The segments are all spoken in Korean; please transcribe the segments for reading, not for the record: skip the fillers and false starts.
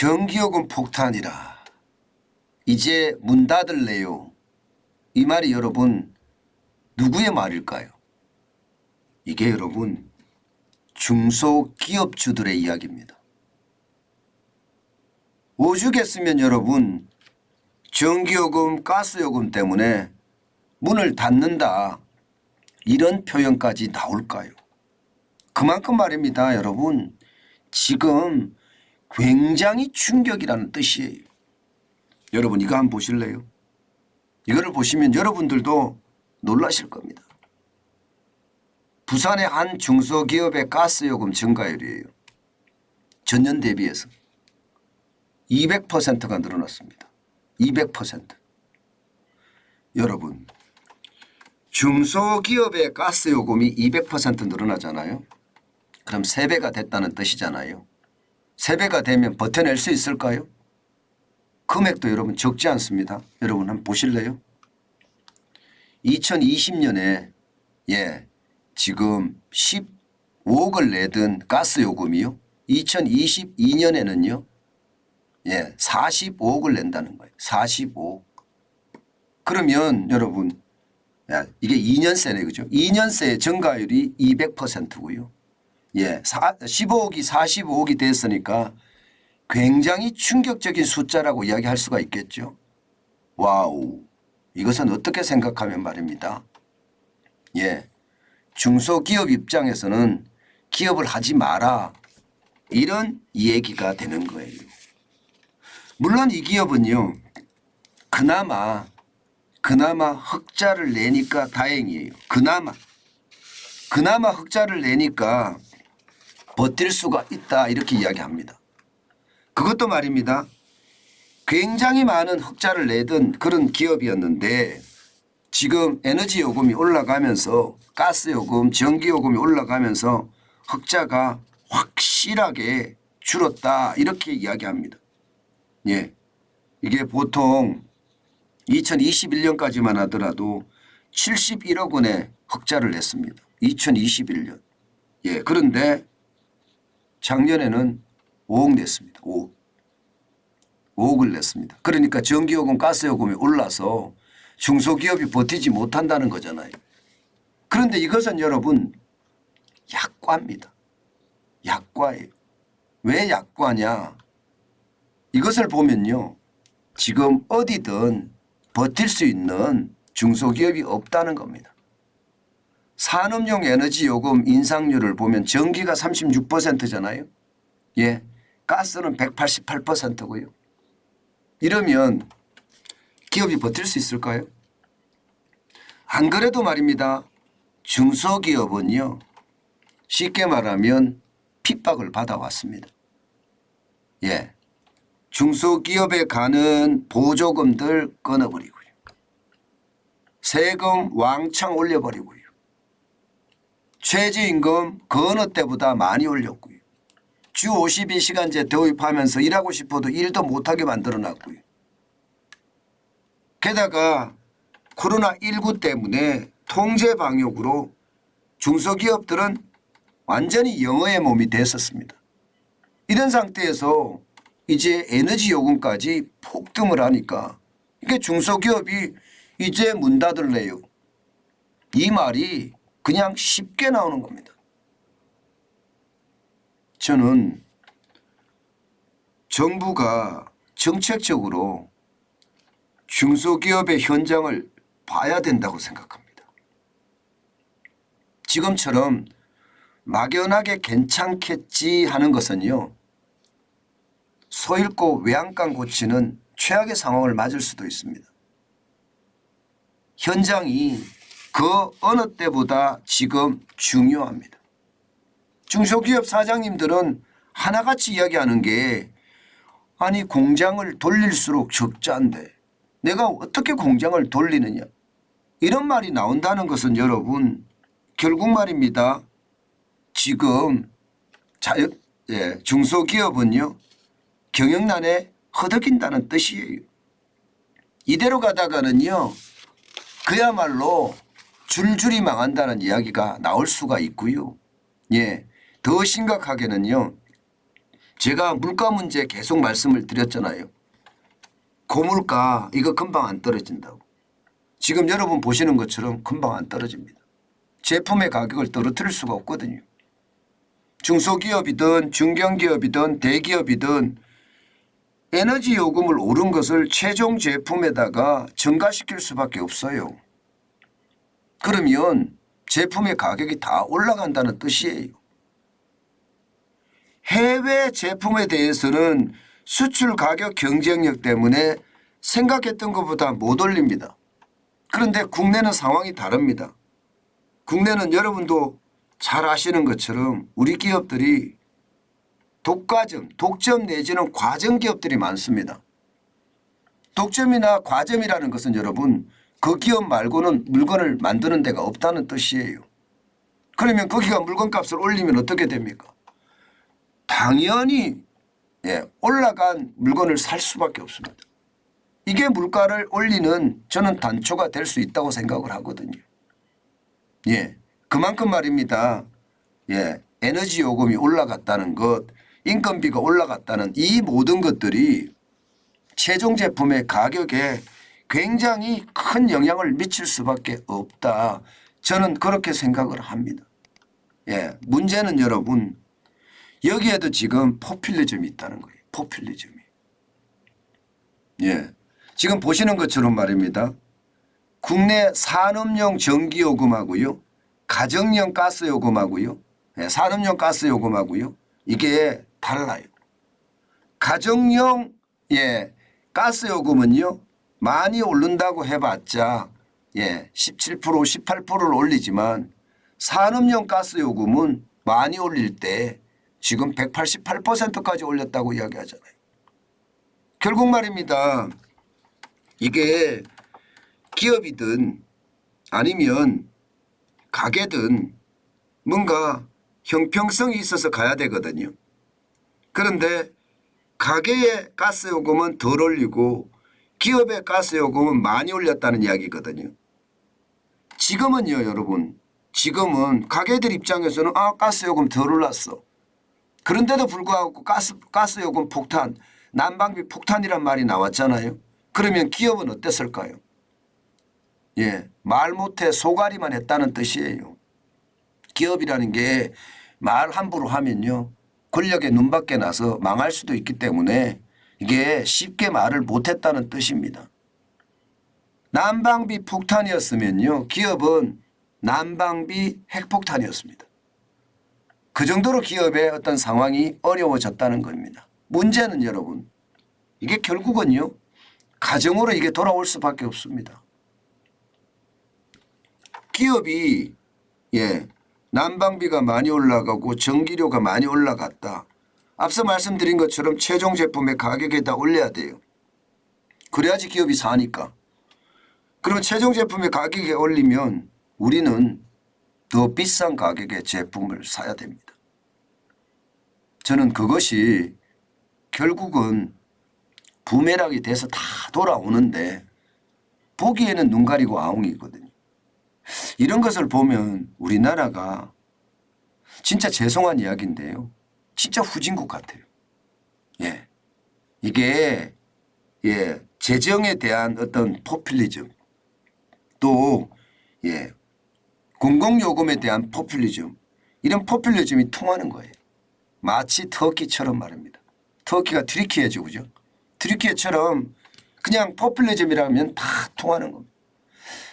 전기요금 폭탄이라 이제 문 닫을래요. 이 말이 여러분 누구의 말일까요? 이게 여러분 중소기업주들의 이야기입니다. 오죽했으면 여러분 전기요금 가스요금 때문에 문을 닫는다 이런 표현까지 나올까요? 그만큼 말입니다. 여러분 지금 굉장히 충격이라는 뜻이에요. 여러분 이거 한번 보실래요? 이거를 보시면 여러분들도 놀라실 겁니다. 부산의 한 중소기업의 가스요금 증가율이에요. 전년 대비해서 200%가 늘어났습니다. 200%. 여러분 중소기업의 가스요금이 200% 늘어나잖아요. 그럼 3배가 됐다는 뜻이잖아요. 3배가 되면 버텨낼 수 있을까요? 금액도 여러분 적지 않습니다. 여러분 한번 보실래요? 2020년에 지금 15억을 내던 가스요금이요. 2022년에는요. 45억을 낸다는 거예요. 45억. 그러면 여러분 이게 2년세네 그죠? 2년세 증가율이 200%고요. 15억이 45억이 됐으니까 굉장히 충격적인 숫자라고 이야기할 수가 있겠죠. 와우. 이것은 어떻게 생각하면 말입니다. 중소기업 입장에서는 기업을 하지 마라 이런 얘기가 되는 거예요. 물론 이 기업은요. 그나마 흑자를 내니까 다행이에요. 그나마 흑자를 내니까 버틸 수가 있다 이렇게 이야기합니다. 그것도 말입니다. 굉장히 많은 흑자를 내던 그런 기업이었는데 지금 에너지 요금이 올라가면서 가스요금, 전기요금이 올라가면서 흑자가 확실하게 줄었다 이렇게 이야기합니다. 이게 보통 2021년까지만 하더라도 71억 원의 흑자를 냈습니다. 2021년. 그런데 작년에는 5억 냈습니다. 5억을 냈습니다. 그러니까 전기요금, 가스요금이 올라서 중소기업이 버티지 못한다는 거잖아요. 그런데 이것은 여러분 약과입니다. 약과예요. 왜 약과냐. 이것을 보면요. 지금 어디든 버틸 수 있는 중소기업이 없다는 겁니다. 산업용 에너지 요금 인상률을 보면 전기가 36%잖아요. 가스는 188%고요. 이러면 기업이 버틸 수 있을까요? 안 그래도 말입니다. 중소기업은요. 쉽게 말하면 핍박을 받아왔습니다. 중소기업에 가는 보조금들 끊어버리고요. 세금 왕창 올려버리고요. 최저임금 그 어느 때보다 많이 올렸고요. 주 52시간제 도입하면서 일하고 싶어도 일도 못하게 만들어놨고요. 게다가 코로나19 때문에 통제 방역으로 중소기업들은 완전히 영어의 몸이 됐었습니다. 이런 상태에서 이제 에너지 요금까지 폭등을 하니까 이게 중소기업이 이제 문 닫을래요. 이 말이 그냥 쉽게 나오는 겁니다. 저는 정부가 정책적으로 중소기업의 현장을 봐야 된다고 생각합니다. 지금처럼 막연하게 괜찮겠지 하는 것은요. 소 잃고 외양간 고치는 최악의 상황을 맞을 수도 있습니다. 현장이 그 어느 때보다 지금 중요합니다. 중소기업 사장님들은 하나같이 이야기하는 게 아니 공장을 돌릴수록 적자인데 내가 어떻게 공장을 돌리느냐 이런 말이 나온다는 것은 여러분 결국 말입니다. 지금 중소기업은요. 경영난에 허덕인다는 뜻이에요. 이대로 가다가는요. 그야말로 줄줄이 망한다는 이야기가 나올 수가 있고요. 더 심각하게는요. 제가 물가 문제 계속 말씀을 드렸잖아요. 고물가 이거 금방 안 떨어진다고. 지금 여러분 보시는 것처럼 금방 안 떨어집니다. 제품의 가격을 떨어뜨릴 수가 없거든요. 중소기업이든 중견기업이든 대기업이든 에너지 요금을 오른 것을 최종 제품에다가 증가시킬 수밖에 없어요. 그러면 제품의 가격이 다 올라간다는 뜻이에요. 해외 제품에 대해서는 수출 가격 경쟁력 때문에 생각했던 것보다 못 올립니다. 그런데 국내는 상황이 다릅니다. 국내는 여러분도 잘 아시는 것처럼 우리 기업들이 독점 내지는 과점 기업들이 많습니다. 독점이나 과점이라는 것은 여러분 그 기업 말고는 물건을 만드는 데가 없다는 뜻이에요. 그러면 거기가 물건값을 올리면 어떻게 됩니까? 당연히 올라간 물건을 살 수밖에 없습니다. 이게 물가를 올리는 저는 단초가 될 수 있다고 생각을 하거든요. 그만큼 말입니다. 에너지 요금이 올라갔다는 것, 인건비가 올라갔다는 이 모든 것들이 최종 제품의 가격에 굉장히 큰 영향을 미칠 수밖에 없다. 저는 그렇게 생각을 합니다. 문제는 여러분 여기에도 지금 포퓰리즘이 있다는 거예요. 포퓰리즘이. 지금 보시는 것처럼 말입니다. 국내 산업용 전기요금하고요. 가정용 가스요금하고요. 산업용 가스요금하고요. 이게 달라요. 가정용 가스요금은요. 많이 오른다고 해봤자 17% 18%를 올리지만 산업용 가스요금은 많이 올릴 때 지금 188%까지 올렸다고 이야기하잖아요. 결국 말입니다. 이게 기업이든 아니면 가게든 뭔가 형평성이 있어서 가야 되거든요. 그런데 가게의 가스요금은 덜 올리고 기업의 가스요금은 많이 올렸다는 이야기거든요. 지금은요 여러분. 지금은 가게들 입장에서는 가스요금 덜 올랐어. 그런데도 불구하고 가스요금 폭탄, 난방비 폭탄이란 말이 나왔잖아요. 그러면 기업은 어땠을까요? 말 못해 소가리만 했다는 뜻이에요. 기업이라는 게 말 함부로 하면요. 권력에 눈밖에 나서 망할 수도 있기 때문에 이게 쉽게 말을 못했다는 뜻입니다. 난방비 폭탄이었으면요. 기업은 난방비 핵폭탄이었습니다. 그 정도로 기업의 어떤 상황이 어려워졌다는 겁니다. 문제는 여러분 이게 결국은요. 가정으로 이게 돌아올 수밖에 없습니다. 기업이 난방비가 많이 올라가고 전기료가 많이 올라갔다. 앞서 말씀드린 것처럼 최종 제품의 가격에다 올려야 돼요. 그래야지 기업이 사니까. 그러면 최종 제품의 가격에 올리면 우리는 더 비싼 가격의 제품을 사야 됩니다. 저는 그것이 결국은 부메랑이 돼서 다 돌아오는데 보기에는 눈 가리고 아웅이거든요. 이런 것을 보면 우리나라가 진짜 죄송한 이야기인데요. 진짜 후진국 같아요. 이게 재정에 대한 어떤 포퓰리즘 또 공공요금에 대한 포퓰리즘 이런 포퓰리즘이 통하는 거예요. 마치 터키처럼 말입니다. 터키가 튀르키예죠. 그죠? 튀르키예처럼 그냥 포퓰리즘이라면 다 통하는 겁니다.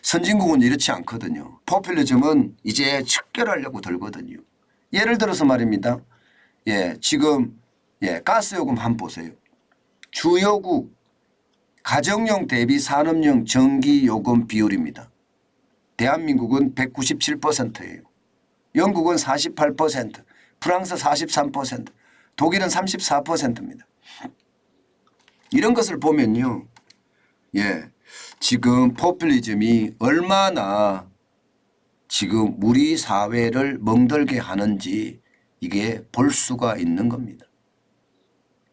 선진국은 이렇지 않거든요. 포퓰리즘은 이제 척결하려고 들거든요. 예를 들어서 말입니다. 지금 가스요금 한번 보세요. 주요국 가정용 대비 산업용 전기요금 비율입니다. 대한민국은 197%예요. 영국은 48%, 프랑스 43%, 독일은 34%입니다. 이런 것을 보면요. 지금 포퓰리즘이 얼마나 지금 우리 사회를 멍들게 하는지 이게 볼 수가 있는 겁니다.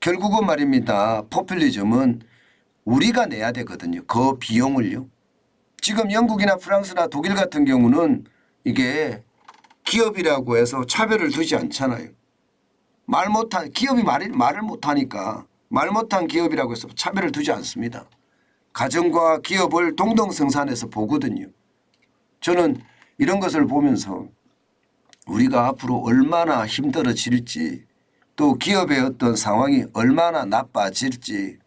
결국은 말입니다. 포퓰리즘은 우리가 내야 되거든요. 그 비용을요. 지금 영국이나 프랑스나 독일 같은 경우는 이게 기업이라고 해서 차별을 두지 않잖아요. 말 못한 기업이 말을 못하니까 말 못한 기업이라고 해서 차별을 두지 않습니다. 가정과 기업을 동등생산해서 보거든요. 저는 이런 것을 보면서 우리가 앞으로 얼마나 힘들어질지 또 기업의 어떤 상황이 얼마나 나빠질지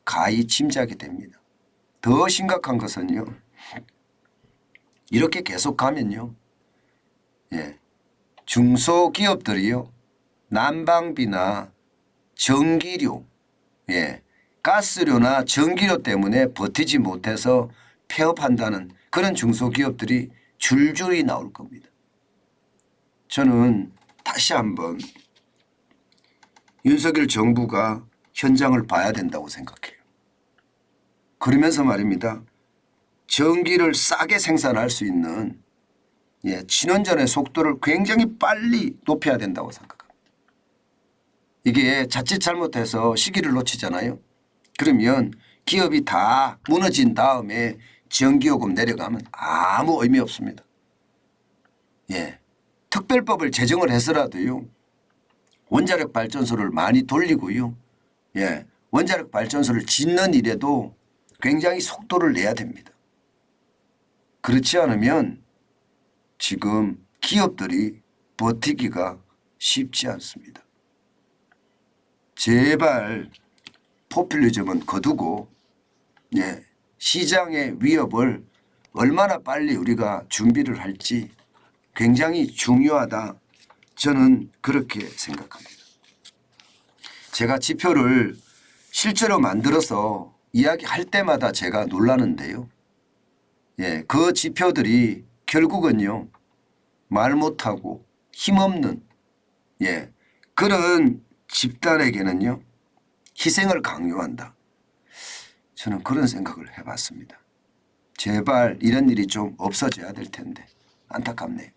가히 짐작이 됩니다. 더 심각한 것은요. 이렇게 계속 가면요. 중소기업들이요. 난방비나 전기료, 가스료나 전기료 때문에 버티지 못해서 폐업한다는 그런 중소기업들이 줄줄이 나올 겁니다. 저는 다시 한번 윤석열 정부가 현장을 봐야 된다고 생각해요. 그러면서 말입니다. 전기를 싸게 생산할 수 있는 친원전의 속도를 굉장히 빨리 높여야 된다고 생각합니다. 이게 자칫 잘못해서 시기를 놓치잖아요. 그러면 기업이 다 무너진 다음에 전기요금 내려가면 아무 의미 없습니다. 특별법을 제정을 해서라도요. 원자력 발전소를 많이 돌리고요. 원자력 발전소를 짓는 일에도 굉장히 속도를 내야 됩니다. 그렇지 않으면 지금 기업들이 버티기가 쉽지 않습니다. 제발 포퓰리즘은 거두고 시장의 위협을 얼마나 빨리 우리가 준비를 할지 굉장히 중요하다. 저는 그렇게 생각합니다. 제가 지표를 실제로 만들어서 이야기할 때마다 제가 놀라는데요. 그 지표들이 결국은요. 말 못하고 힘없는 그런 집단에게는요. 희생을 강요한다. 저는 그런 생각을 해봤습니다. 제발 이런 일이 좀 없어져야 될 텐데 안타깝네요.